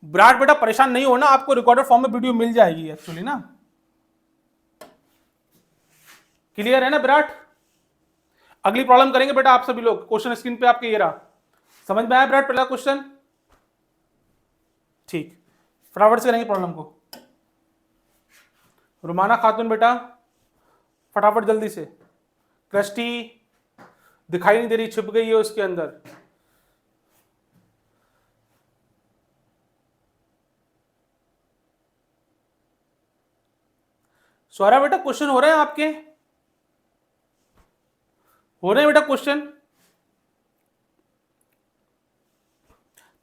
विराट बेटा परेशान नहीं होना, आपको रिकॉर्डेड फॉर्म में वीडियो मिल जाएगी एक्चुअली ना। क्लियर है ना विराट? अगली प्रॉब्लम करेंगे बेटा आप सभी लोग। क्वेश्चन स्क्रीन पे आपके ये रहा, समझ में आया विराट पहला क्वेश्चन? ठीक, फटाफट से करेंगे प्रॉब्लम को। रुमाना खातून बेटा फटाफट जल्दी से। कृष्टि दिखाई नहीं दे रही, छिप गई है उसके अंदर। स्वरा बेटा क्वेश्चन हो रहे हैं आपके? हो रहे हैं बेटा क्वेश्चन?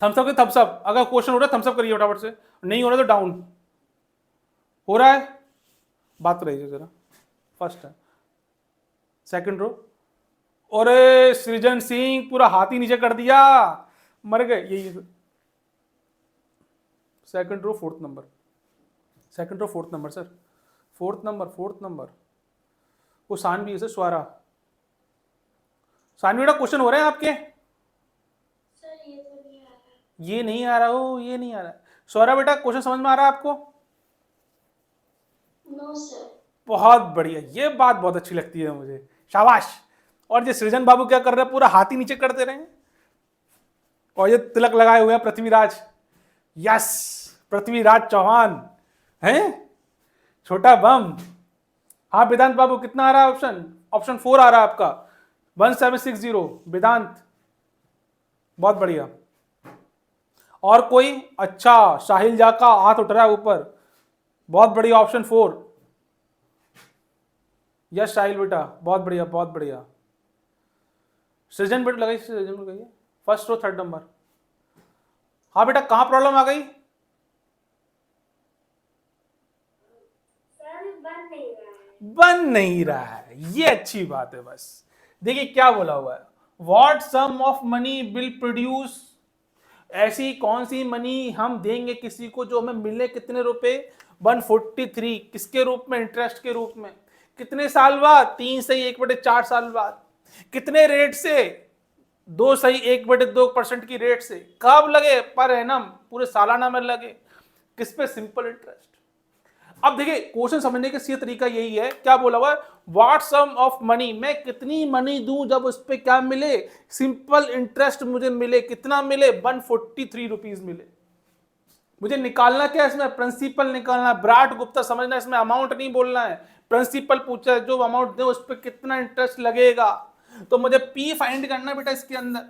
थम्सअप के थम्सअप, अगर क्वेश्चन हो रहा है थम्सअप करिए फटाफट से, नहीं हो रहा तो डाउन। हो रहा है? बात करिए जरा। फर्स्ट है, सेकंड रो। और सृजन सिंह पूरा हाथ ही नीचे कर दिया, मर गए। यही second row fourth number, second row fourth number sir, fourth number fourth number. वो सानवी है सर, स्वारा। सानवी बेटा क्वेश्चन हो रहे हैं आपके? सर ये तो नहीं आ रहा। ये नहीं आ रहा हो, ये नहीं आ रहा। स्वरा बेटा क्वेश्चन समझ में आ रहा है आपको? No sir. बहुत बढ़िया, ये बात बहुत अच्छी लगती है मुझे, शाबाश। और ये सृजन बाबू क्या कर रहे हैं, पूरा हाथ ही नीचे कर दे रहे हैं। और ये तिलक लगाए हुए हैं पृथ्वीराज, यस पृथ्वीराज चौहान हैं, छोटा बम। हाँ वेदांत बाबू कितना आ रहा है ऑप्शन? ऑप्शन 4 आ रहा है आपका, 1760 वेदांत, बहुत बढ़िया। और कोई? अच्छा साहिल जा का हाथ उठ रहा है ऊपर, बहुत बढ़िया, ऑप्शन 4। यस साहिल बेटा बहुत बढ़िया बहुत बढ़िया। सृजन बेटा लगाइए, सृजन लगाइए, फर्स्ट रो थर्ड नंबर। हाँ बेटा कहां प्रॉब्लम आ गई? सर बन नहीं रहा है। बन नहीं रहा है, ये अच्छी बात है। बस देखिए क्या बोला हुआ है, what sum of money will produce, ऐसी कौन सी मनी हम देंगे किसी को जो हमें मिले कितने रुपए? 143, किसके रूप में? इंटरेस्ट के रूप में। कितने साल बाद? 3 सही 1/4 साल बाद। कितने रेट से? 2 सही 1/2% की रेट से। कब लगे? पर एनम, पूरे सालाना में लगे। किस पे? Simple interest. अब देखिए क्वेश्चन समझने का सही तरीका यही है, क्या बोला हुआ है, व्हाट सम ऑफ मनी, मैं कितनी मनी दूं जब उस पे क्या मिले? सिंपल इंटरेस्ट मुझे मिले। कितना मिले? 143 रुपीज मिले। मुझे निकालना क्या है इसमें? प्रिंसिपल निकालना। विराट गुप्ता समझना, इसमें अमाउंट नहीं बोलना है, प्रिंसिपल पूछा है, जो अमाउंट दे उस पर कितना इंटरेस्ट लगेगा। तो मुझे पी फाइंड करना है बेटा इसके अंदर।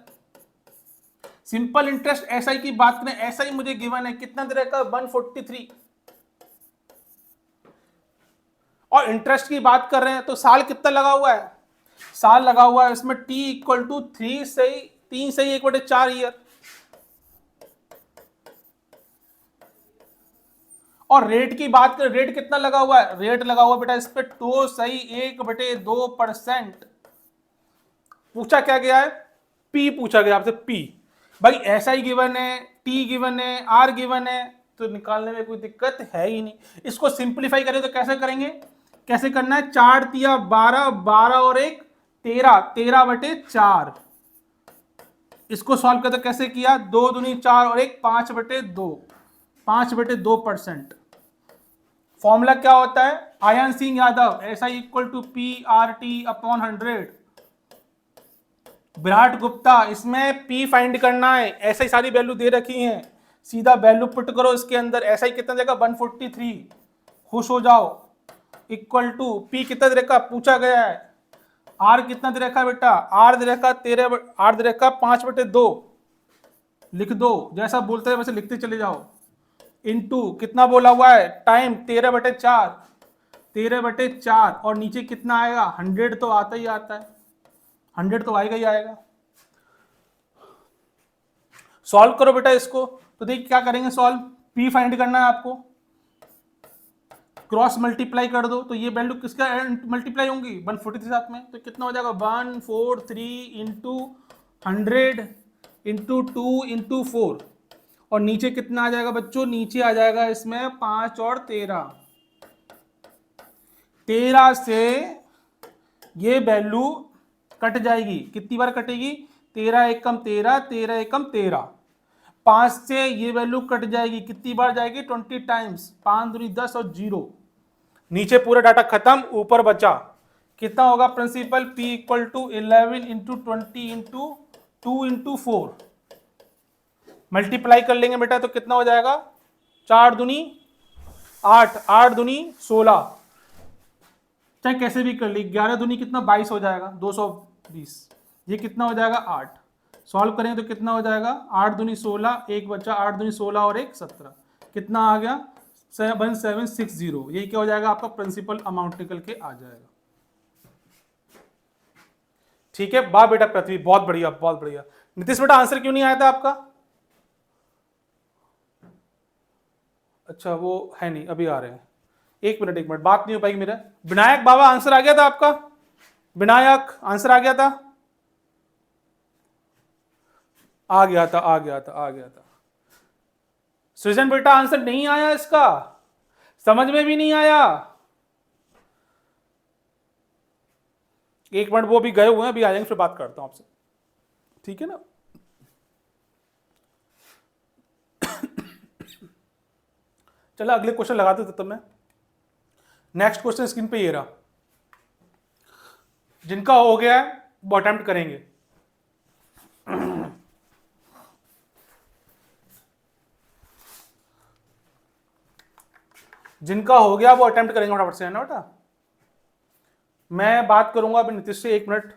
सिंपल इंटरेस्ट एसआई की बात करें, एसआई मुझे गिवन है, कितना दे रखा? 143। और इंटरेस्ट की बात कर रहे हैं तो साल कितना लगा हुआ है? साल लगा हुआ है इसमें t इक्वल टू 3 सही 3 सही 1/4 ईयर। और रेट की बात करें, रेट कितना लगा हुआ है? रेट लगा हुआ बेटा इस पे 2 सही 1/2%। पूछा क्या गया है? पी पूछा गया आपसे, पी। भाई ऐसा ही गिवन है, टी गिवन है, आर गिवन है, तो निकालने में कोई दिक्कत है ही नहीं। इसको सिंप्लीफाई करें तो कैसे करेंगे? कैसे करना है? 4 तिया 12, 12 और 1 13, 13/4। इसको सॉल्व करते कैसे किया? 2 दूनी 4 और 1 5/2, 5/2%। फॉर्मूला क्या होता है? आयन सिंह यादव, ऐसा equal to PRT/100। Virat Gupta, इसमें P फाइंड करना है, ऐसा ही सारी वैल्यू दे रखी हैं, सीधा वैल्यू पुट करो इसके अंदर। ऐसा ही कितना देगा? 143। खुश हो जाओ। इक्वल टू P कितना दे रखा? पूछा गया है। आर कितना दे रखा बेटा? आर दे रखा 13, आर दे रखा 5/2। लिख दो, जैसा बोलते हैं वैसे लिखते चले जाओ। इनटू कितना बोला हुआ है? टाइम 13/4, 13/4। और नीचे कितना आएगा? 100 तो आता ही आता है, 100 तो आएगा ही आएगा। सॉल्व करो बेटा इसको। तो देखिए क्या करेंगे सॉल्व, पी फाइंड करना है आपको, क्रॉस मल्टीप्लाई कर दो तो ये वैल्यू किसका मल्टीप्लाई होंगी? 143 साथ में, तो कितना हो जाएगा? 143 इंटू 100 इंटू 2 इंटू 4। और नीचे कितना आ जाएगा बच्चों? नीचे आ जाएगा इसमें 5 और 13। 13 से ये वैल्यू कट जाएगी, कितनी बार कटेगी? 13 एकम 13, 13 एकम 13। 5 से ये वैल्यू कट जाएगी, कितनी बार जाएगी? 20 टाइम्स, 5 दूनी 10 और 0, नीचे पूरा डाटा खत्म, ऊपर बचा कितना होगा principal? P equal to 11 into 20 into 2 into 4, multiply कर लेंगे बेटा तो कितना हो जाएगा? 4 दूनी 8, 8 दूनी 16, चाहे कैसे भी कर ली, 11 दूनी कितना? 22 हो जाएगा, 220, ये कितना हो जाएगा? 8, सॉल्व करेंगे तो कितना हो जाएगा? 8 दूनी 16, एक बच्चा, 8 दूनी 16 और एक 17, कितना आ गया? 7760। ये क्या हो जाएगा आपका? प्रिंसिपल अमाउंट निकल के आ जाएगा। ठीक है, वाह बेटा पृथ्वी, बहुत बढ़िया बहुत बढ़िया। नीतीश बेटा आंसर क्यों नहीं आया था आपका? अच्छा वो है नहीं, अभी आ रहे हैं, एक मिनट बात नहीं हो पाएगी मेरा। विनायक बाबा आंसर आ गया था आपका? विनायक आंसर आ गया था? आ गया था। सृजन बेटा आंसर नहीं आया इसका, समझ में भी नहीं आया। एक मिनट, वो भी गए हुए हैं, अभी आ जाएंगे, फिर बात करता हूं आपसे, ठीक है ना। चलो अगले क्वेश्चन लगाते थे तब मैं। नेक्स्ट क्वेश्चन स्क्रीन पे ये रहा, जिनका हो गया है वो अटेम्प्ट करेंगे। जिनका हो गया वो अटेम्प्ट करेंगे फटाफट से, है ना बेटा। मैं बात करूंगा अभी नीतीश से, एक मिनट।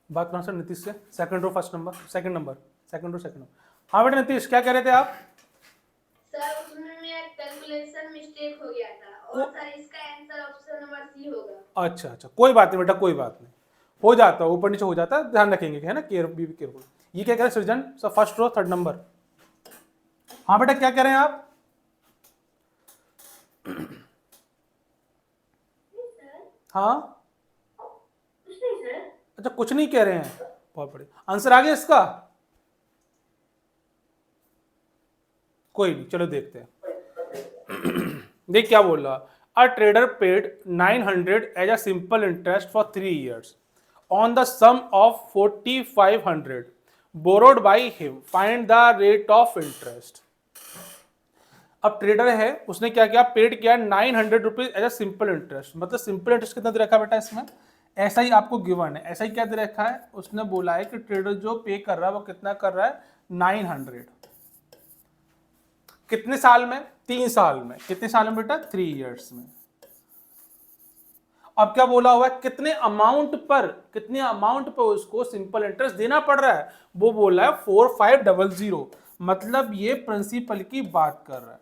बात करना सर नीतीश से, second row first number, second number, second row second number. हाँ बेटा नीतीश, क्या कह रहे थे आप? सर उसमें मेरा कैलकुलेशन मिस्टेक हो गया था और सर इसका आंसर ऑप्शन नंबर सी होगा। अच्छा, कोई बात नहीं बेटा, कोई बात नहीं, हो जाता है, ऊपर नीचे हो जाता है, ध्यान रखेंगे, है ना, केयरफुल। ये क्या कह रहे हैं Srijan? Sir first row third number. हाँ बेटा क्या कह रहे हैं आप? हाँ अच्छा, कुछ नहीं कह रहे हैं, बहुत बढ़िया। आंसर आ गया इसका? कोई नहीं, चलो देखते हैं। देख क्या बोल रहा, a trader paid 900 as a simple interest for 3 years on the sum of 4500 borrowed by him, find the rate of interest. अब ट्रेडर है, उसने क्या किया? पेड किया 900 rupees as a simple interest. मतलब सिंपल इंटरेस्ट कितना दे रखा है बेटा इसमें? ऐसा ही आपको गिवन है, ऐसा ही क्या दे रखा है? उसने बोला है कि ट्रेडर जो पे कर रहा है वो कितना कर रहा है? 900। कितने साल में? 3 साल में। कितने साल में बेटा? 3 years में। अब क्या बोला हुआ है? कितने अमाउंट पर उसको सिंपल इंटरेस्ट देना पड़ रहा है? वो बोला है 4500, मतलब ये प्रिंसिपल की बात कर रहा है।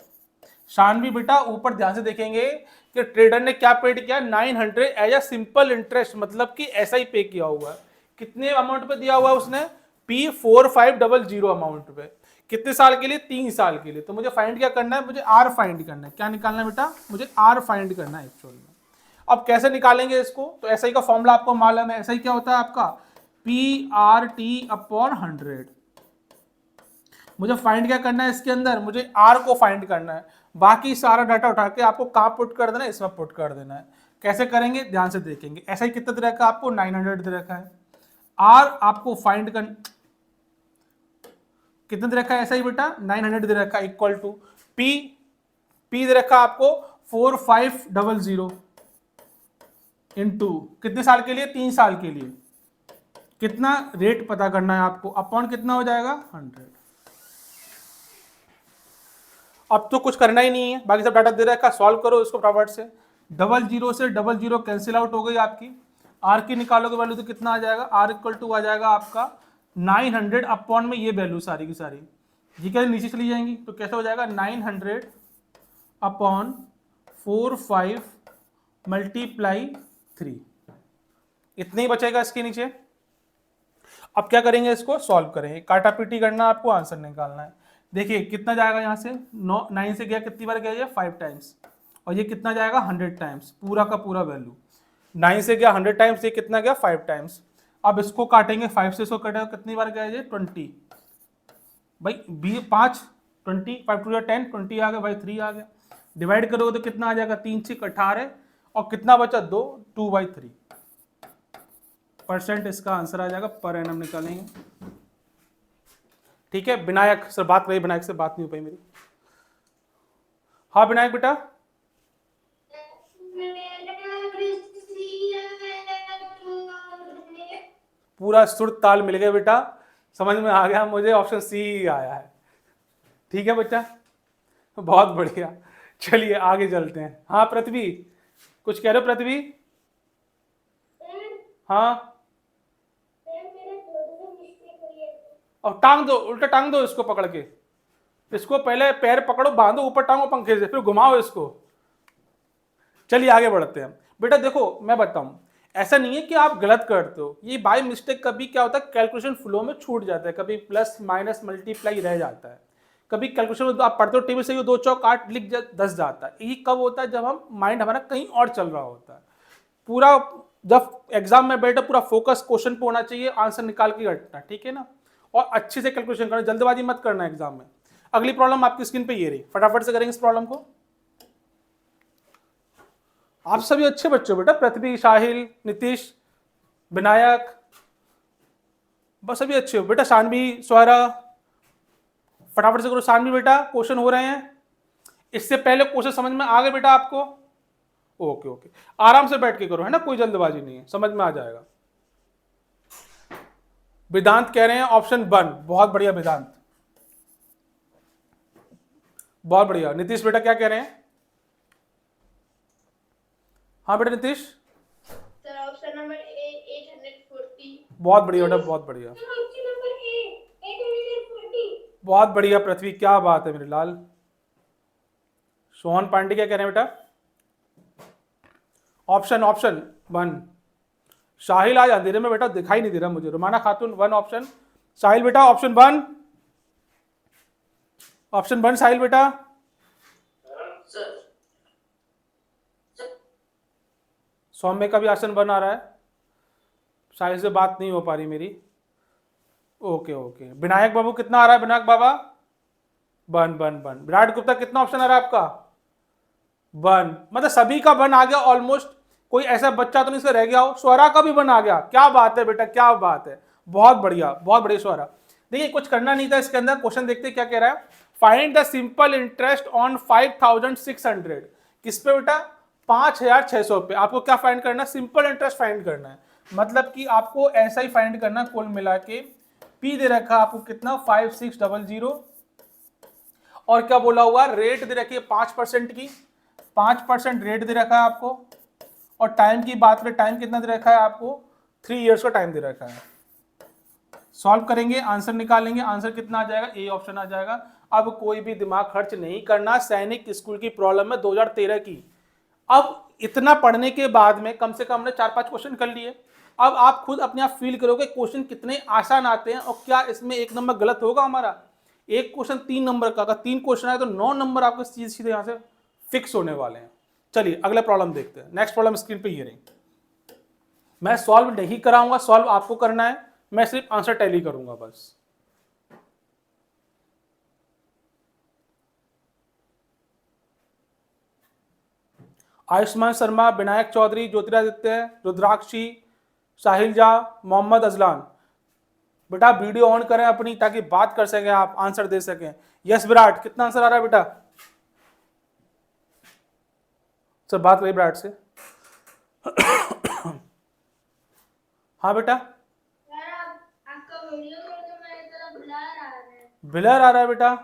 शानवी बेटा ऊपर ध्यान से देखेंगे कि ट्रेडर ने क्या पेड किया? 900 एज अ सिंपल इंटरेस्ट, मतलब कि ऐसा ही पे किया हुआ है। कितने अमाउंट पे दिया हुआ है उसने? P4500 अमाउंट पे। कितने साल के लिए? 3 साल के लिए। तो मुझे फाइंड क्या करना है? मुझे आर फाइंड करना है। क्या निकालना है बेटा? मुझे आर फाइंड करना है एक्चुअल में। अब कैसे निकालेंगे इसको? तो ऐसा ही का फॉर्मूला आपको मालूम है। ऐसा ही क्या होता है आपका? PRT/100। मुझे फाइंड क्या करना है इसके अंदर? मुझे आर को फाइंड करना है। बाकी सारा डाटा उठा के आपको कहाँ पुट कर देना है? इसमें पुट कर देना है। कैसे करेंगे? ध्यान से देखेंगे। ऐसा ही कितना दे रखा है आपको? 900 दे रखा है। आर आपको फाइंड कर, कितना दे रखा है? ऐसा ही बेटा 900 दे रखा है, इक्वल टू पी दे रखा है आपको 4500 इंटू कितने साल के लिए? 3 साल के लिए। कितना रेट पता करना है आपको? अपॉन कितना हो जाएगा? 100। अब तो कुछ करना ही नहीं है, बाकी सब डाटा दे रखा है, सॉल्व करो इसको फटाफट से। 00 से 00 कैंसिल आउट हो गई आपकी। आर की निकालोगे वैल्यू तो कितना आ जाएगा? आर इक्वल टू आ जाएगा आपका 900 अपॉन में ये वैल्यू सारी की सारी, ये क्या नीचे चली जाएंगी, तो कैसे हो जाएगा? 900 अपॉन 45 मल्टीप्लाई 3, इतने ही बचेगा इसके नीचे। अब क्या करेंगे? इसको सॉल्व करेंगे, काटा पीटी करना, आपको आंसर निकालना है। देखिए कितना जाएगा यहाँ से? 9 से गया, कितनी बार गया? ये 5 टाइम्स। और ये कितना जाएगा? 100 टाइम्स, पूरा का पूरा वैल्यू। 9 से गया 100 टाइम्स, ये कितना गया 5 टाइम्स। अब इसको काटेंगे, 5 से इसको कटेगा, कितनी बार गया ये 20 भाई, 5 20 5 टू 10 20 आ गया भाई, 3 आ गया। डिवाइड करोगे तो कितना आ जाएगा 3 6 18 और कितना बचा 2 2/3 % इसका आंसर आ जाएगा, पर एनम निकालेंगे। ठीक है विनायक सर, बात रही विनायक से बात नहीं हो पाई मेरी। हाँ विनायक बेटा, पूरा सुर ताल मिल गया बेटा, समझ में आ गया मुझे, ऑप्शन सी आया है। ठीक है बच्चा, बहुत बढ़िया। चलिए आगे चलते हैं। हाँ पृथ्वी, कुछ कह रहे हो पृथ्वी? हाँ, और टांग दो, उल्टा टांग दो इसको पकड़ के, इसको पहले पैर पकड़ो, बांधो ऊपर, टांगो पंखे से, फिर घुमाओ इसको। चलिए आगे बढ़ते हैं। बेटा देखो मैं बताऊं, ऐसा नहीं है कि आप गलत करते हो, ये बाय मिस्टेक कभी क्या होता है कैलकुलेशन फ्लो में छूट जाता है, कभी प्लस माइनस मल्टीप्लाई रह जाता है, कभी कैलकुलेशन आप पढ़ते हो टेबल से 2 चौक 8 लिख 10 जाता है। ये कब होता है? जब हम माइंड हमारा कहीं और चल रहा होता है। पूरा जब एग्जाम में बैठे पूरा फोकस क्वेश्चन पे होना चाहिए, आंसर निकाल के हटना, ठीक है ना, और अच्छे से कैलकुलेशन करना, जल्दबाजी मत करना एग्जाम में। अगली प्रॉब्लम आपकी स्क्रीन पे ये रही, फटाफट से करेंगे इस प्रॉब्लम को। आप सभी अच्छे बच्चे हो बेटा, पृथ्वी, साहिल, नीतीश, विनायक, बस सभी अच्छे हो बेटा। शानवी, स्वरा, फटाफट से करो शानवी बेटा, क्वेश्चन हो रहे हैं। इससे पहले क्वेश्चन समझ में आ गए बेटा आपको? ओके ओके, आराम से बैठ के करो, है ना, कोई जल्दबाजी नहीं है, समझ में आ जाएगा। वेदांत कह रहे हैं ऑप्शन 1, बहुत बढ़िया वेदांत, बहुत बढ़िया। नीतीश बेटा क्या कह रहे हैं? हाँ बेटा Nitish, sir option number A 840। बहुत बढ़िया बेटा, बहुत बढ़िया, ऑप्शन नंबर ए 840। बहुत बढ़िया पृथ्वी, क्या बात है मेरे लाल। सोहन पांडे क्या कह रहे हैं बेटा? ऑप्शन 1। साहिल आज अंधेरे में बेटा दिखाई नहीं दे रहा मुझे। रुमाना खातून 1 ऑप्शन। साहिल बेटा ऑप्शन 1, ऑप्शन 1 साहिल बेटा। सौम्य का भी ऑप्शन 1 आ रहा है, साहिल से बात नहीं हो पा रही मेरी। ओके ओके, विनायक बाबू कितना आ रहा है? विनायक बाबा 1। विराट गुप्ता कितना ऑप्शन आ रहा है आपका? 1, मतलब सभी का 1 आ गया ऑलमोस्ट, कोई ऐसा बच्चा तो नहीं इसका रह गया हो। स्वरा का भी 1 आ गया, क्या बात है बेटा, क्या बात है, बहुत बढ़िया, बहुत बढ़िया स्वरा। देखिए कुछ करना नहीं था इसके अंदर, क्वेश्चन देखते क्या कह रहा है। Find the simple interest on 5600, किस पे बेटा? 5600 पे। आपको क्या फाइंड करना है? सिंपल इंटरेस्ट फाइंड करना है, मतलब कि आपको ऐसा ही फाइंड करना, कुल मिला के पी दे रखा आपको कितना 5600, और क्या बोला हुआ रेट दे रखी है 5% की, 5% रेट दे रखा है आपको, और टाइम की बात करें, टाइम कितना दे रखा है आपको? 3 इयर्स का टाइम दे रखा है। सॉल्व करेंगे, आंसर निकालेंगे, आंसर कितना आ जाएगा? ए ऑप्शन आ जाएगा। अब कोई भी दिमाग खर्च नहीं करना, सैनिक स्कूल की प्रॉब्लम है 2013 की। अब इतना पढ़ने के बाद में कम से कम हमने 4-5 क्वेश्चन कर लिए। अब आप खुद अपने आप फील करोगे क्वेश्चन कितने आसान आते हैं, और क्या इसमें 1 नंबर गलत होगा हमारा? एक क्वेश्चन 3 नंबर का, अगर 3 क्वेश्चन आए तो 9 नंबर आपको सीधे यहां से फिक्स होने वाले हैं। चलिए अगला प्रॉब्लम देखते हैं। नेक्स्ट प्रॉब्लम स्क्रीन पे ये रही। मैं सॉल्व नहीं कराऊंगा, सॉल्व आपको करना है, मैं सिर्फ आंसर टैली करूंगा बस। आयुष्मान शर्मा, विनायक चौधरी, ज्योतिरादित्य, रुद्राक्षी, साहिल झा, मोहम्मद अजलान, बेटा वीडियो ऑन करें अपनी ताकि बात कर सकें, आप आंसर दे सकें। यस विराट, कितना आंसर आ रहा है बेटा? सर बात रही विराट से। हाँ बेटा, आपका वीडियो में तो मेरी तरफ ब्लर आ रहा है। ब्लर आ रहा है बेटा,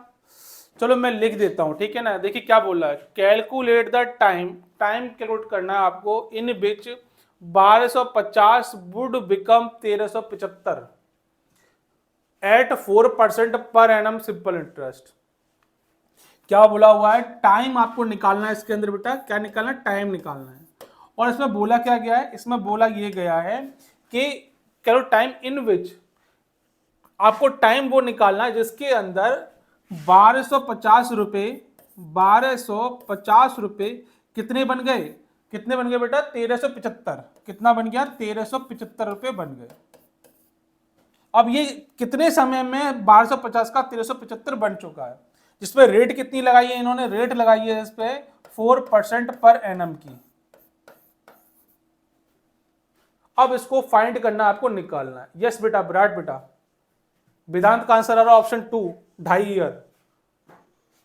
चलो मैं लिख देता हूं, ठीक है ना। देखिए क्या बोल रहा है, calculate the time, time calculate करना है आपको, in which 1250 would become 1375 at 4% per annum simple interest. क्या बोला हुआ है? टाइम आपको निकालना है इसके अंदर बेटा, क्या निकालना है? टाइम निकालना है। और इसमें बोला क्या गया है? इसमें बोला ये गया है कि करो टाइम इन विच, आपको टाइम वो निकालना है जिसके अंदर 1250 रुपये, 1250 रुपये कितने बन गए? कितने बन गए बेटा? 1375। कितना बन गया? 1375 रुपए बन गए। अब ये कितने समय में 1250 का 1375 बन चुका है, जिसपे रेट कितनी लगाई है इन्होंने? रेट लगाई है इस पे 4% पर एनम की। अब इसको फाइंड करना, आपको निकालना है। यस बेटा, विराट बेटा, वेदांत का आंसर आ रहा है ऑप्शन 2, 2.5 ईयर।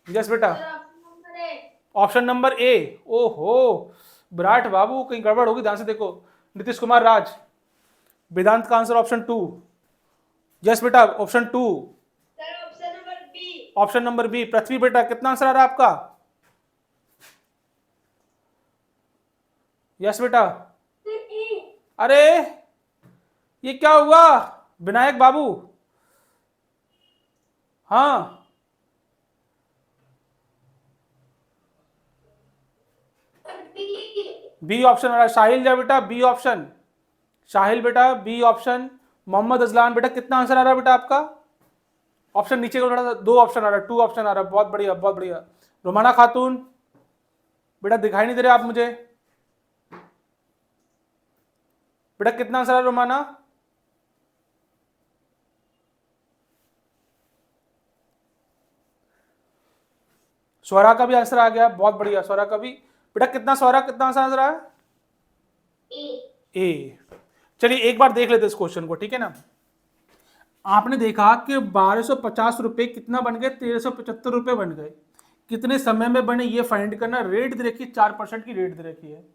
यस बेटा, ऑप्शन नंबर ए। ओहो विराट बाबू, कहीं गड़बड़ होगी, ध्यान से देखो। नीतीश कुमार राज, वेदांत का आंसर ऑप्शन 2। यस बेटा, option 2। Option number B. Option number B. Prithvi बेटा, कितना आंसर आ रहा है आपका? यस बेटा। अरे ये क्या हुआ विनायक बाबू? हाँ, बी ऑप्शन आ रहा है। साहिल जा बेटा, बी ऑप्शन। साहिल बेटा, बी ऑप्शन। मोहम्मद अजलान बेटा, कितना आंसर आ रहा है बेटा आपका? ऑप्शन नीचे को थोड़ा, 2 ऑप्शन आ रहा है, 2 ऑप्शन आ रहा है। बहुत बढ़िया, बहुत बढ़िया। रोमाना खातून बेटा, दिखाई नहीं दे रहे आप मुझे बेटा, कितना आंसर आ रहा है रोमाना? स्वरा का भी आंसर आ गया, बहुत बढ़िया। स्वरा का भी बेटा, कितना स्वरा, कितना आंसर आ रहा है? ए। चलिए एक बार देख लेते इस क्वेश्चन को, ठीक है ना। आपने देखा कि 1250 रुपए कितना बन गए? 1375 रुपए बन गए। कितने समय में बने ये फाइंड करना। रेट दे रखी है 4% की, रेट दे रखी है।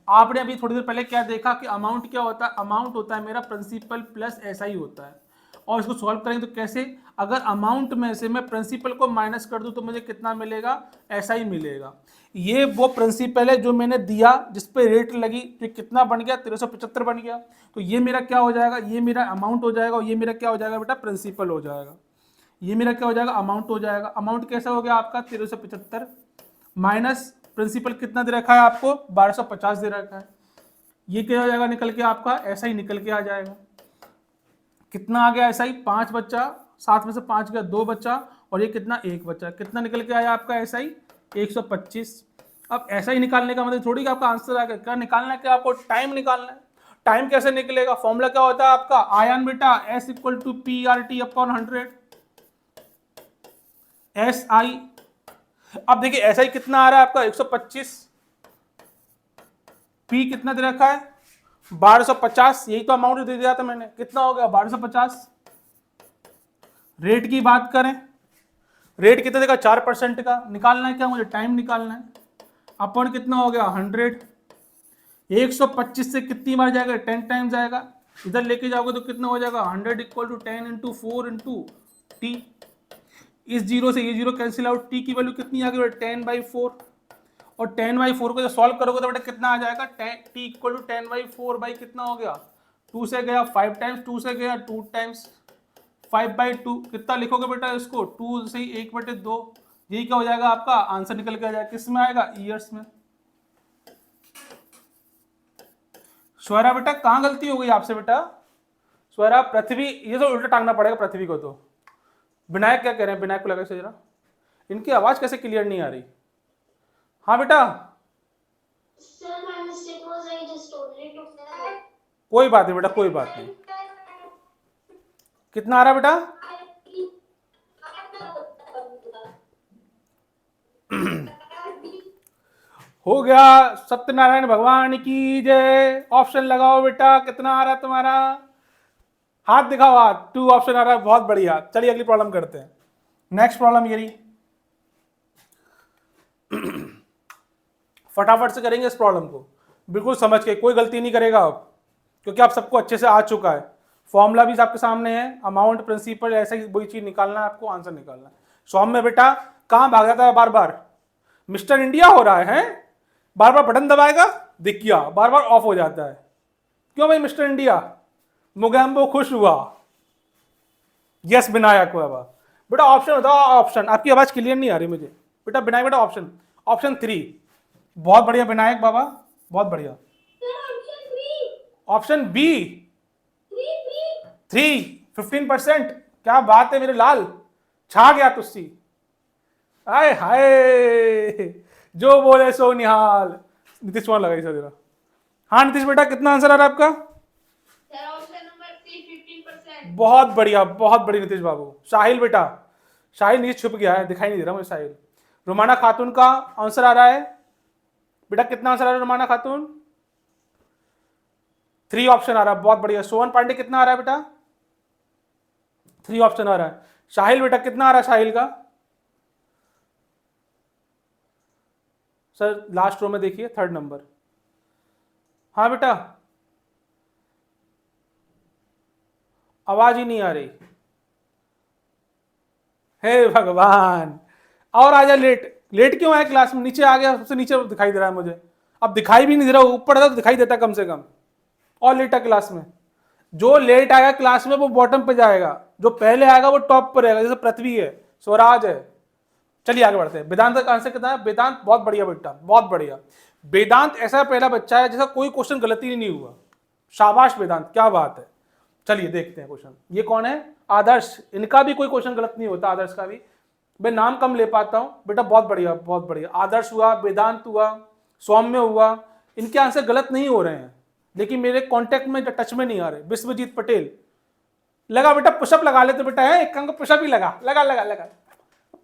आपने अभी थोड़ी देर पहले क्या देखा कि अमाउंट क्या होता है? अमाउंट होता है मेरा प्रिंसिपल प्लस एसआई होता है। और इसको सॉल्व करेंगे तो कैसे? अगर अमाउंट में से मैं प्रिंसिपल को माइनस कर दूं तो मुझे कितना मिलेगा? एसआई मिलेगा। ये वो प्रिंसिपल है जो मैंने दिया, जिस पे रेट लगी, तो कितना बन गया? 1375 बन गया। तो ये मेरा क्या हो जाएगा? ये मेरा अमाउंट हो जाएगा, और ये मेरा क्या हो जाएगा बेटा? प्रिंसिपल हो जाएगा। ये मेरा क्या हो जाएगा? अमाउंट हो जाएगा। अमाउंट कैसा हो गया आपका? 1375 माइनस प्रिंसिपल कितना दे रखा है आपको? 1250 दे रखा है। ये क्या हो जाएगा निकल के? आपका ऐसा ही निकल के आ जाएगा। कितना आ गया ऐसा ही? 5 बच्चा, 7 में से 5 गया, 2 बच्चा, और ये कितना? 1 बच्चा। कितना निकल के आया आपका ऐसा ही? 125। अब ऐसा ही निकालने का मतलब थोड़ी कि आपका आंसर आ गया। क्या निकालना है? क्या आपको टाइम निकालना है। टाइम कैसे निकलेगा? फॉर्मूला क्या होता है आपका? आयन बेटा, S equal to PRT upon 100 SI। अब देखिए ऐसा ही कितना आ रहा है आपका? 125। P कितना दे रखा है? 1250। यही तो अमाउंट दे दिया था मैंने। कितना हो गया? 1250। रेट की बात करें, रेट कितना देगा? 4% का। निकालना है क्या मुझे? टाइम निकालना है। अपन कितना हो गया? 100। 125 से कितनी बार जाएगा? 10 टाइम्स जाएगा। इधर लेके जाओगे तो कितना हो जाएगा? 100 equal to 10 into 4 into T. इस जीरो से ये जीरो कैंसिल आउट। टी की वैल्यू कितनी आ गई? 10/4। और 10/4 को जब सॉल्व करोगे तो बेटा कितना आ जाएगा? टी इक्वल टू 10/4 बाई कितना हो गया? 2 से गया 5 टाइम्स, 2 से गया 2 टाइम्स, 5/2। कितना लिखोगे बेटा इसको? 2 से 1/2। यही क्या हो जाएगा आपका? आंसर निकल के आ जाएगा। किस में आएगा? ईयर्स में। स्वरा बेटा, कहाँ गलती हो गई आपसे बेटा? स्वरा, पृथ्वी, ये तो उल्टा टांगना पड़ेगा पृथ्वी को। तो विनायक क्या कह रहे हैं? विनायक को लगा से जरा, इनकी आवाज कैसे क्लियर नहीं आ रही? हाँ बेटा, कोई बात नहीं बेटा, कोई बात नहीं। कितना आ रहा बेटा? हो गया। सत्यनारायण भगवान की जय। ऑप्शन लगाओ बेटा, कितना आ रहा है तुम्हारा? हाथ दिखाओ, हाथ। 2 ऑप्शन आ रहा है, बहुत बढ़िया। चलिए अगली प्रॉब्लम करते हैं। नेक्स्ट प्रॉब्लम ये रही, फटाफट से करेंगे इस प्रॉब्लम को, बिल्कुल समझ के, कोई गलती नहीं करेगा अब, क्योंकि आप सबको अच्छे से आ चुका है। फॉर्मूला भी आपके सामने है, अमाउंट, प्रिंसिपल, ऐसा ही वही चीज निकालना है आपको, आंसर निकालना है। सौम्य बेटा, कहां भाग जाता है बार बार? मिस्टर इंडिया हो रहा है? बार बार बटन दबाएगा, दिख गया, बार बार ऑफ हो जाता है। क्यों भाई मिस्टर इंडिया? मुगैम्बो खुश हुआ। यस विनायक बाबा। बेटा ऑप्शन बताओ, ऑप्शन। आपकी आवाज क्लियर नहीं आ रही मुझे बेटा। विनायक बेटा ऑप्शन, ऑप्शन 3। बहुत बढ़िया विनायक बाबा, बहुत बढ़िया। Option B 3, 15%। क्या बात है मेरे लाल, छा गया तुस्सी। आए हाय, जो बोले सो निहाल। नीतीश कुमार लगा इसे जरा। हाँ नीतीश बेटा कितना आंसर आ रहा है आपका? Sir option number C 15%। बहुत बढ़िया, बहुत बढ़िया नीतीश बाबू। साहिल बेटा, साहिल नीचे छुप गया है, दिखाई नहीं दे रहा मुझे साहिल। रुमाना खातून का आंसर आ रहा है बेटा, कितना आंसर आ रहा है रुमाना खातून? 3 ऑप्शन आ रहा है, बहुत बढ़िया। सोहन पांडे कितना आ रहा है बेटा? 3 ऑप्शन आ रहा है। साहिल बेटा कितना आ रहा है साहिल का? सर लास्ट रो में देखिए, 3rd नंबर। हाँ बेटा, आवाज ही नहीं आ रही। हे भगवान, और आजा। लेट लेट क्यों आया क्लास में? नीचे आ गया, सबसे नीचे दिखाई दे रहा है मुझे। अब दिखाई भी नहीं दे रहा, ऊपर था तो दिखाई देता कम से कम। और लेटा क्लास में, जो लेट आएगा क्लास में वो बॉटम पे जाएगा, जो पहले आएगा वो टॉप पर रहेगा, जैसे पृथ्वी है, स्वराज है। चलिए आगे बढ़ते हैं। वेदांत का आंसर कितना है? वेदांत बहुत बढ़िया बेटा, बहुत बढ़िया। वेदांत ऐसा पहला बच्चा है जिसका कोई क्वेश्चन गलती ही नहीं हुआ। शाबाश वेदांत, क्या बात है। चलिए देखते हैं क्वेश्चन। ये कौन है? आदर्श। इनका भी कोई क्वेश्चन गलत नहीं होता, आदर्श का भी। मैं नाम कम ले पाता हूं बेटा, बहुत बढ़िया, बहुत बढ़िया। आदर्श हुआ, वेदांत हुआ, सौम्य हुआ, इनके आंसर गलत नहीं हो रहे हैं, लेकिन मेरे कांटेक्ट में टच में नहीं आ रहे। विश्वजीत पटेल लगा बेटा, पुशअप लगा लेते बेटा है, एक काम को पुशअप ही लगा लगा लगा लगा,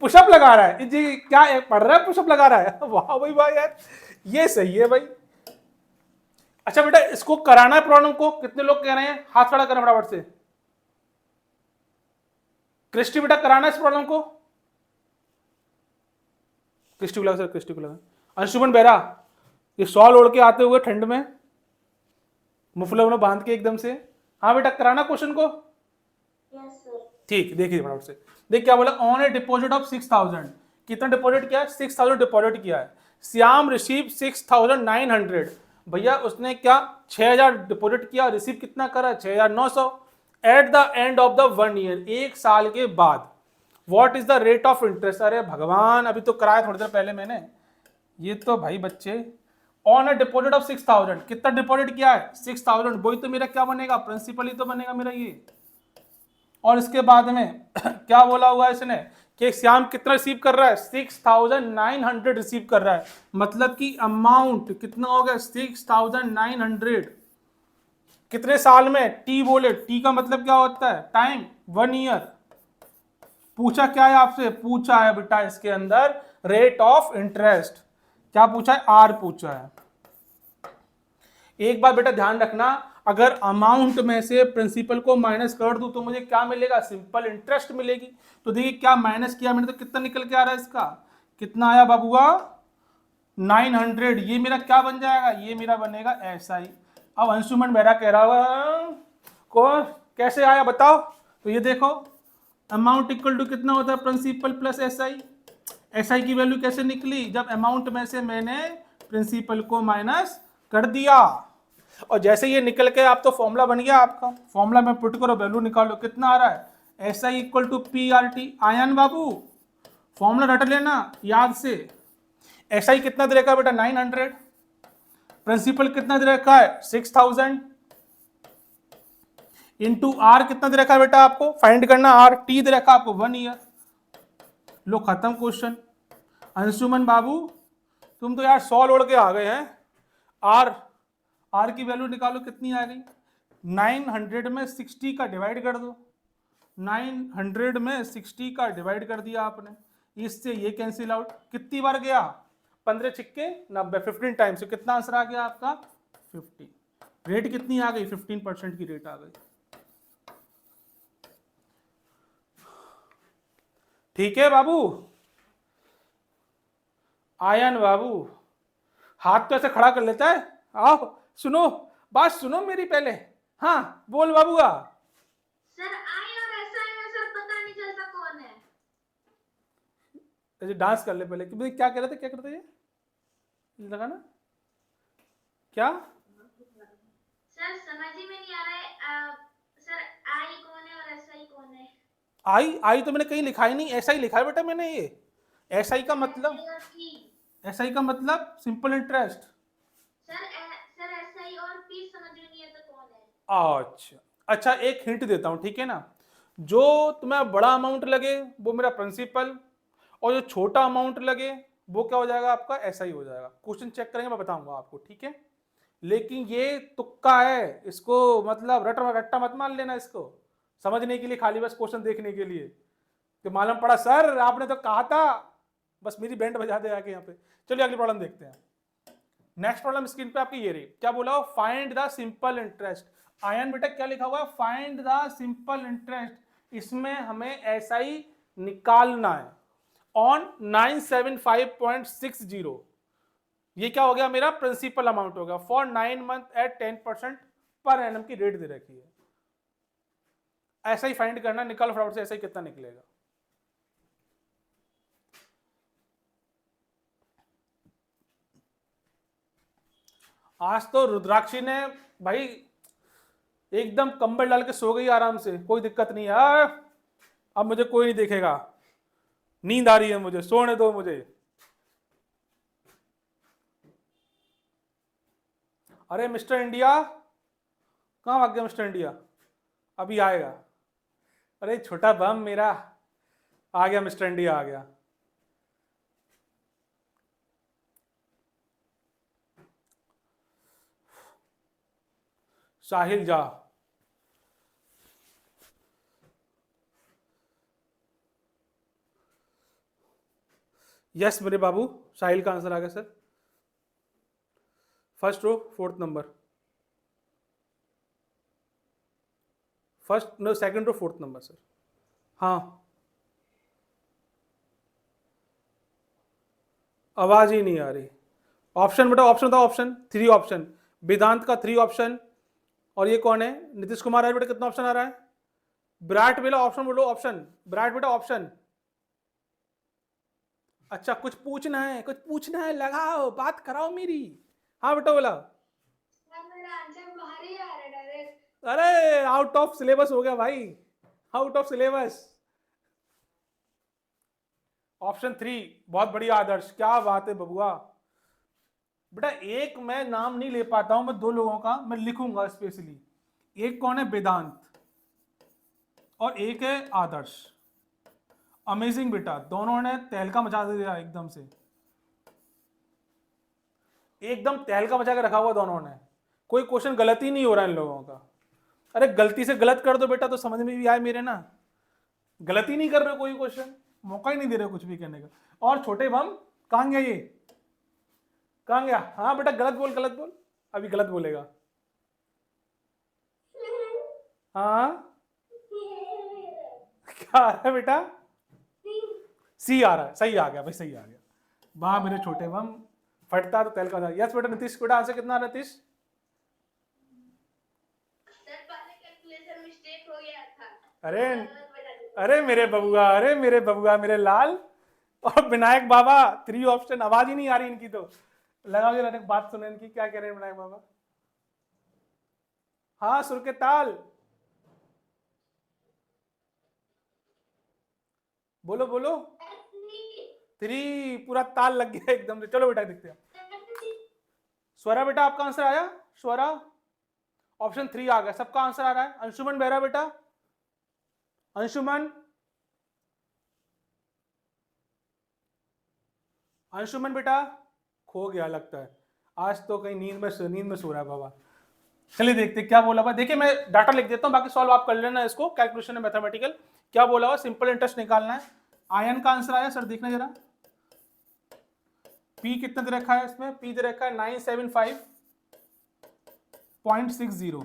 पुशअप लगा रहा है जी। क्या पढ़ रहा है? पुशअप लगा रहा है। वाह भाई वाह यार, ये सही है भाई। अच्छा बेटा, इसको कराना है प्रॉब्लम को? कितने लोग कह रहे हैं? हाथ खड़ा करें फटाफट से। क्रिस्टी बेटा कराना है इस प्रॉब्लम को? क्रिस्टी को लगा सर, क्रिस्टी को लगा। अंशुमन बेरा, ये शॉल ओढ़ के आते हुए ठंड में, मुफलर उन्हें बांध के एकदम से। हाँ बेटा कराना क्वेश्चन को? Yes sir. ठीक, देखिए फटाफट से। देख क्या बोला, ऑन ए डिपॉजिट ऑफ 6000। कितना डिपॉजिट किया है? 6000 डिपॉजिट किया है। श्याम रिसीव 6900। भैया उसने क्या 6000 डिपॉजिट किया, रिसीव कितना करा? 6900। At the end of the 1 year, 1 साल के बाद, what is the rate of interest? अरे भगवान, अभी तो कराया थोड़ी देर पहले मैंने। ये तो भाई बच्चे, ऑन अ डिपॉजिट ऑफ 6000, कितना डिपॉजिट किया है? 6000। वही तो मेरा क्या बनेगा? प्रिंसिपल ही तो बनेगा मेरा ये। और इसके बाद में क्या बोला हुआ है इसने कि श्याम कितना रिसीव कर रहा है? 6900 रिसीव कर रहा है। मतलब कि अमाउंट कितना हो गया? 6900। कितने साल में? टी बोले, टी का मतलब क्या होता है? Time, 1 year. पूछा क्या है आपसे? पूछा है बेटा इसके अंदर रेट ऑफ इंटरेस्ट। क्या पूछा है? आर पूछा है। एक बात बेटा ध्यान रखना, अगर अमाउंट में से प्रिंसिपल को माइनस कर दूं तो मुझे क्या मिलेगा? सिंपल इंटरेस्ट मिलेगी। तो देखिए क्या माइनस किया मैंने, तो कितना निकल के आ रहा है इसका? कितना आया बाबूआ? 900। ये मेरा क्या बन जाएगा? ये मेरा बनेगा SI। अब अंशुमन मेरा कह रहा हुआ को कैसे आया बताओ? तो ये देखो, अमाउंट इक्वल टू कितना होता है? Principal plus SI। SI की वैल्यू कैसे निकली? जब अमाउंट में से मैंने प्रिंसिपल को माइनस कर दिया। और जैसे ये निकल के आप तो फॉर्मूला बन गया आपका। फॉर्मूला में पुट करो, वैल्यू निकालो, कितना आ रहा है? SI equal to PRT। Ayan बाबू फॉर्मूला रट लेना याद से। SI कितना दे रखा है बेटा? 900। प्रिंसिपल कितना दे रखा है? 6000। इंटू आर कितना दे रखा है बेटा आपको? फाइंड करना। आर टी दे रखा है आपको 1 ईयर। लो खत्म क्वेश्चन। अंशुमन बाबू तुम तो यार 100 ओढ़ के आ गए हैं। आर की वैल्यू निकालो, कितनी आ गई? 900 में 60 का डिवाइड कर दो। 900 में 60 का डिवाइड कर दिया आपने, इससे ये कैंसिल आउट। कितनी बार गया? 15 छिक्के 90, 15 टाइम्स। कितना आंसर आ गया आपका? 50। रेट कितनी आ गई? 15% की रेट आ गई। ठीक है बाबू। आयन बाबू हाथ तो ऐसे खड़ा कर लेता है। आओ सुनो, बात सुनो मेरी पहले। हाँ बोल बाबूआ। सर आई और SI में सर पता नहीं चलता कौन है। ऐसे डांस कर ले पहले कि भाई क्या कह रहे थे, क्या करते ये लगा ना क्या? सर समझ ही में नहीं आ रहा है। सर आई कौन है और SI कौन है? आई तो मैंने कहीं लिखा ही नहीं, ऐसा ही लिखा है बेटा मैंने। ये SI का मतलब, SI का मतलब सिंपल इंटरेस्ट। सर SI और P समझ में नहीं आता कौन है। अच्छा अच्छा, एक हिंट देता हूं, ठीक है ना। जो तुम्हें बड़ा अमाउंट लगे वो मेरा प्रिंसिपल, और जो छोटा अमाउंट लगे वो क्या हो जाएगा आपका, ऐसा ही हो जाएगा। क्वेश्चन चेक करेंगे, मैं बताऊंगा आपको, ठीक है। लेकिन ये तुक्का है, इसको मतलब रट्टा मत मान लेना, इसको समझने के लिए खाली बस क्वेश्चन देखने के लिए कि मालूम पड़ा सर आपने तो कहा था, बस मेरी बैंड बजा दे आके यहाँ पे। चलिए अगली प्रॉब्लम देखते हैं। नेक्स्ट प्रॉब्लम स्क्रीन पे आपकी ये रही, क्या बोला हो, find the simple interest. Ion बेटा क्या लिखा हुआ है, फाइंड द सिंपल इंटरेस्ट। इसमें हमें ऐसा ही निकालना है ऑन 975.60। ये क्या हो गया मेरा, प्रिंसिपल अमाउंट हो गया for 9 month eight 10% per annum की रेट दे रखी है। ऐसा ही फाइंड करना, निकल फटाफट से, ऐसा ही कितना निकलेगा। आज तो रुद्राक्षी ने भाई एकदम कंबल डाल के सो गई आराम से, कोई दिक्कत नहीं है, अब मुझे कोई नहीं देखेगा, नींद आ रही है मुझे, सोने दो मुझे। अरे मिस्टर इंडिया कहाँ भाग गया, मिस्टर इंडिया अभी आएगा। अरे छोटा बम मेरा आ गया, मिस्टर इंडिया आ गया। साहिल जा, यस मेरे बाबू, साहिल का आंसर आ गया sir, first row 4th number, first no second row 4th number sir. हाँ आवाज ही नहीं आ रही। ऑप्शन बेटा, ऑप्शन बताओ, ऑप्शन 3 ऑप्शन, वेदांत का 3 ऑप्शन, और ये कौन है, नीतीश कुमार है बेटा, कितना ऑप्शन आ रहा है, विराट बेटा ऑप्शन बोलो, ऑप्शन विराट बेटा ऑप्शन। अच्छा कुछ पूछना है, कुछ पूछना है, लगाओ बात कराओ मेरी। हाँ बेटा बोला। मेरा आंसर बाहर ही आ रहा है डायरेक्ट। अरे आउट ऑफ सिलेबस हो गया भाई, आउट ऑफ सिलेबस। ऑप्शन 3 बहुत बढ़िया आदर्श, क्या बात है बबुआ। बेटा एक मैं नाम नहीं ले पाता हूं, मैं 2 लोगों का मैं लिखूंगा स्पेशली, एक कौन है वेदांत और एक है आदर्श। अमेजिंग बेटा, दोनों ने तहलका मचा दिया एकदम से, एकदम तहलका मचा के रखा हुआ दोनों ने, कोई क्वेश्चन गलत ही नहीं हो रहा इन लोगों का। अरे गलती से गलत कर दो बेटा तो समझ में भी आए मेरे ना, गलती नहीं कर रहे कोई क्वेश्चन, मौका ही नहीं दे रहे कुछ भी कहने का। और छोटे बम कहां गया, ये कहां गया, हाँ बेटा गलत बोल, गलत बोल, अभी गलत बोलेगा। हाँ क्या आ रहा है बेटा, सी आ रहा है, सही आ गया भाई, सही आ गया, वाह मेरे छोटे बम, फटता तो तेल का था। यस बेटा नीतीश, बेटा आंसर कितना आ रहा है नीतीश, सर पहले कैलकुलेशन मिस्टेक हो गया था। अरे अरे मेरे बबुआ, अरे मेरे बबुआ, मेरे लाल। और विनायक बाबा 3 ऑप्शन, आवाज ही नहीं आ रही इनकी तो, लगाओ जरा बात सुने इनकी, क्या कह रहे हैं विनायक बाबा। हाँ सुर के ताल, बोलो बोलो, 3 पूरा ताल लग गया एकदम से। चलो बेटा देखते हैं, स्वरा बेटा आपका आंसर आया, स्वरा ऑप्शन 3 आ गया, सबका आंसर आ रहा है। अंशुमन बेहरा बेटा, अंशुमन, अंशुमन बेटा खो गया लगता है, आज तो कहीं नींद में सो रहा है बाबा। चलिए देखते क्या बोला हुआ, देखिए मैं डाटा लिख देता हूं, बाकी सॉल्व आप कर लेना इसको, कैलकुलेशन है मैथमेटिकल। क्या बोला हुआ, सिंपल इंटरेस्ट निकालना है। आयन का आंसर आया सर, देखना जरा, पी कितना दे रखा है इसमें, पी दे रखा है 975.60,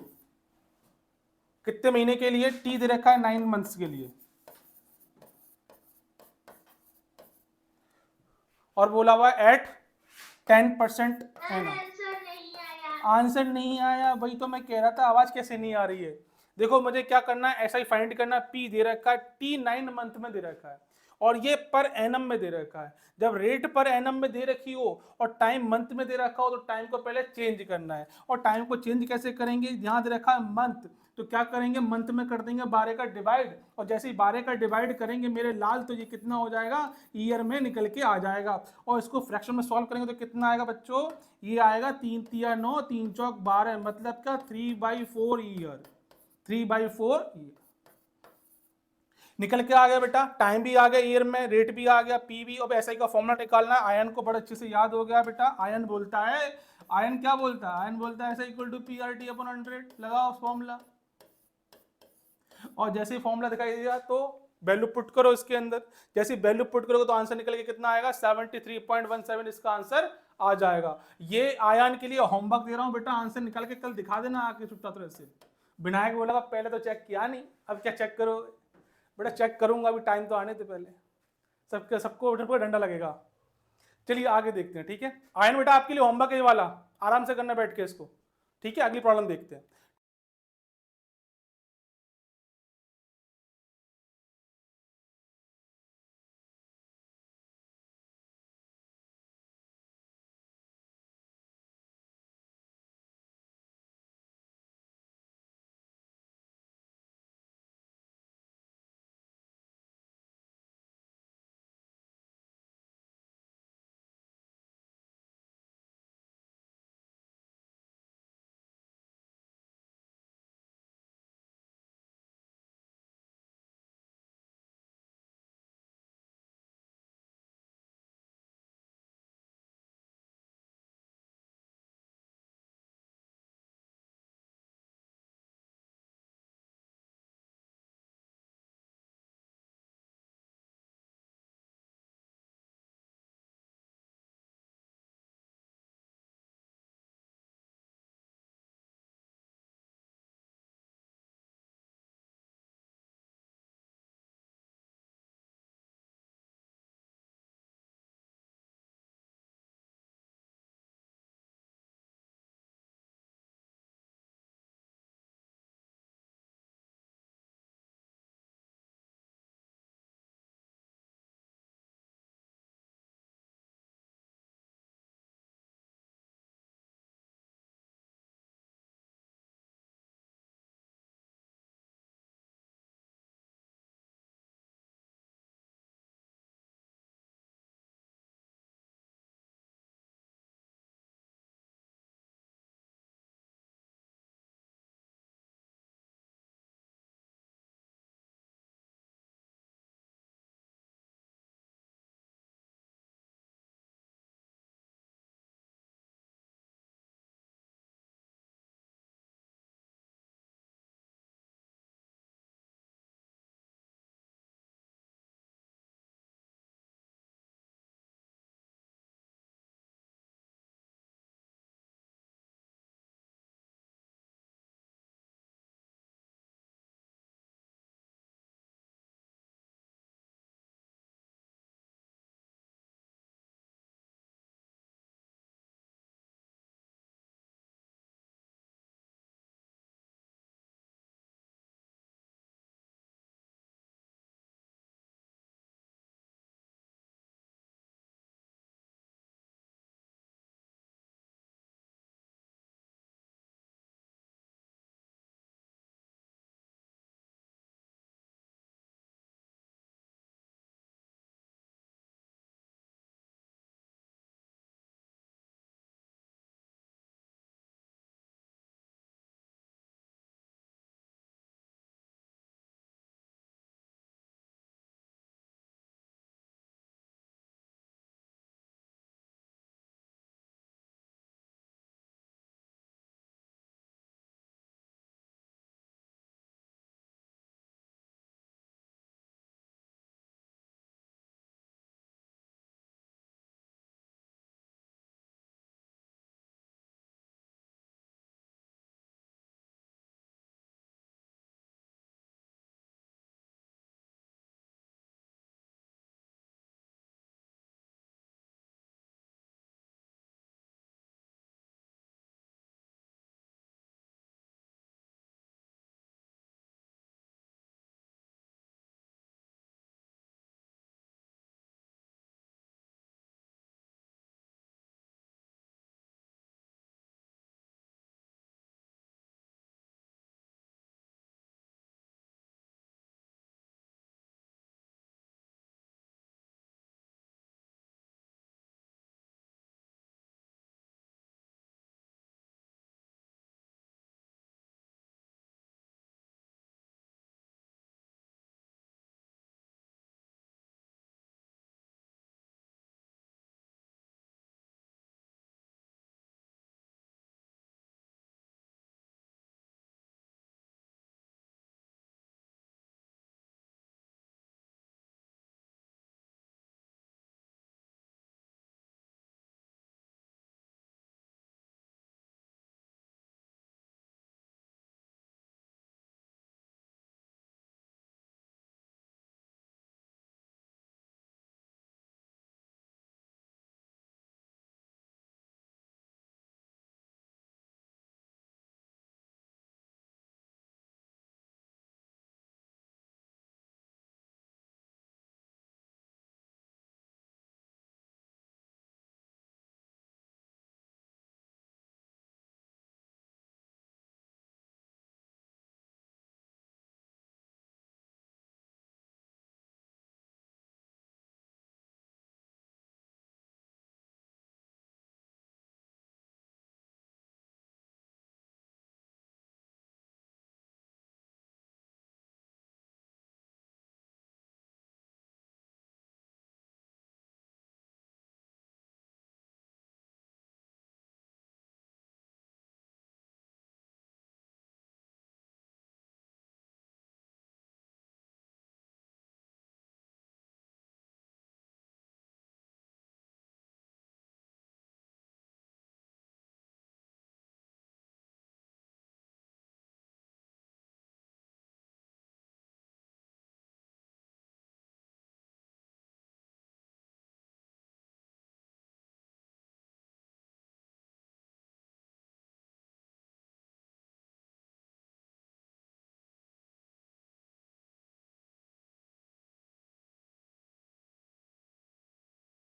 कितने महीने के लिए, टी दे रखा है 9 मंथ्स के लिए, और बोला हुआ एट 10% आंसर नहीं आया, वही तो मैं कह रहा था, आवाज कैसे नहीं आ रही है। देखो मुझे क्या करना है, ऐसा ही फाइंड करना, पी दे रखा है, टी 9 मंथ में दे रखा है, और ये पर एनम में दे रखा है। जब रेट पर एनम में दे रखी हो और टाइम मंथ में दे रखा हो तो टाइम को पहले चेंज करना है। और टाइम को चेंज कैसे करेंगे, यहाँ दे रखा है मंथ, तो क्या करेंगे, मंथ में कर देंगे 12 का डिवाइड, और जैसे ही 12 का डिवाइड करेंगे मेरे लाल, तो ये कितना हो जाएगा, ईयर में निकल के आ जाएगा। और इसको फ्रैक्शन में सॉल्व करेंगे तो कितना आएगा बच्चों, ये आएगा 3 तिया 9, 3 चौक 12, मतलब क्या 3/4 ईयर, 3/4 ईयर। निकल के आ गया बेटा, टाइम भी आ गया ईयर में, रेट भी आ गया, पी भी। अब एसआई का फॉर्मूला निकालना है। आयन को बड़े अच्छे से याद हो गया बेटा। आयन बोलता है, आयन क्या बोलता है, आयन बोलता है SI equal to P R T upon 100। लगाओ फॉर्मूला, और जैसे ही फॉर्मूला दिखाई दिया तो वैल्यू पुट करो इसके अंदर। जैसे वैल्यू पुट करोगे तो आंसर निकल के कितना आएगा, 73.17 इसका आंसर आ जाएगा। ये आयन के लिए होमवर्क दे रहा हूं बेटा, आंसर निकाल के कल दिखा देना आके छात्रों से। विनायक बोला पहले तो चेक किया नहीं, अब क्या चेक करोगे बेटा? चेक करूंगा, अभी टाइम तो आने दे पहले, सबको डंडा लगेगा। चलिए आगे देखते हैं, ठीक है। आयन बेटा आपके लिए होमवर्क है ये वाला, आराम से करना बैठ के इसको, ठीक है। अगली प्रॉब्लम देखते हैं।